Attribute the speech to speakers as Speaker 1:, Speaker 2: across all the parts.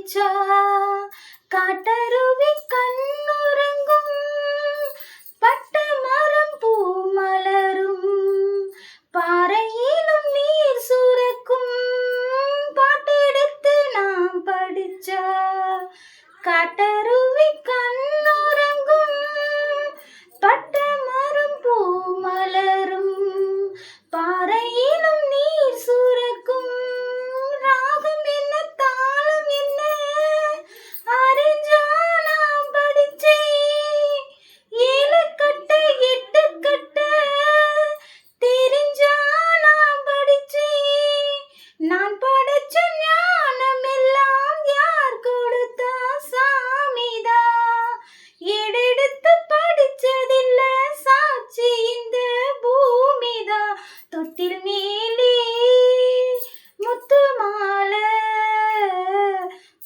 Speaker 1: படிச்சா காட்டருவி கண்ணுறங்கும் பட்ட மரம் பூ மலரும் பாறையிலும் நீர் சுரக்கும் பாட்டெடுத்து நாம் படிச்சா காட்டருவி கண்ணுறங்கும் பட்ட மரம் பூ மலரும் பாறையிலும் நீர் சுரக்கும் ராகம் என்ன தாளம் என்ன அறிஞ்சா நான் படிச்சேன் ஏழு கட்ட எட்டு கட்ட தெரிஞ்சா நான் படிச்சேன் நான் படைச்ச ஞானம் எல்லாம் யார் கொடுத்தா சாமிதா ஏடெடுத்து படிச்சதில்ல சாட்சி இந்த பூமிதா தொட்டில் மேலே முத்து மாலை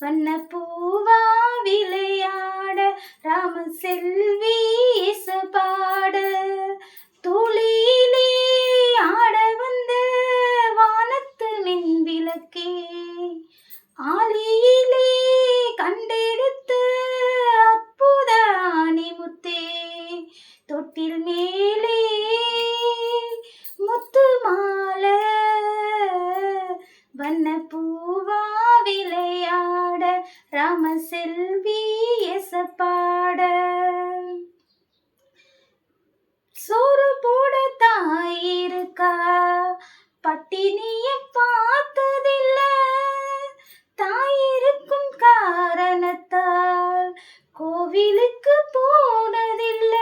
Speaker 1: வண்ண பூவா விளையாட ராம செல்வி இசைபாட தூளிலே ஆட வந்த வானத்து மின் விளக்கே ஆலியிலே கண்டெடுத்த அற்புத ஆணிமுத்தே தொட்டில் மேலே முத்து மாலை வண்ண பூவா விளையாட ராம செல்வி எசப்பாட சோறு போட தாயிருக்கா பட்டினிய பார்த்ததில்ல தாயிருக்கும் காரணத்தால் கோவிலுக்கு போனதில்ல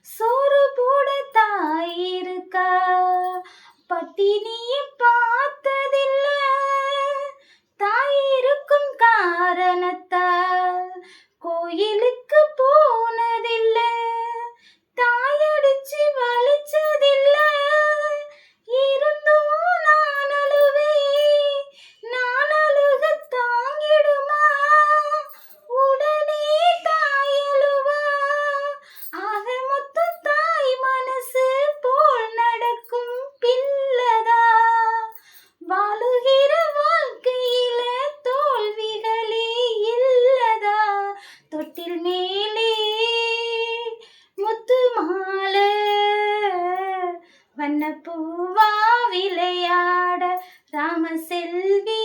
Speaker 1: சோறு போட தாயிருக்கா பட்டினிய பார்த்ததில்ல தாயிருக்கும் காரணத்தால் கோயிலுக்கு போனதில்ல தாயடிச்சு வலிச்சதில்ல இருந்தும் நான் அழுவேன் நான் அழுக தாங்கிடுமா உடனே தாயழுவா ஆக மொத்த தாய் மனசு போல் நடக்கும் பிள்ளதா வாழுகிற வாழ்க்கையில தோல்விகளே இல்லதா தொட்டில் மேலே முத்து மாலை வண்ண பூவா விளையாட ராம செல்வி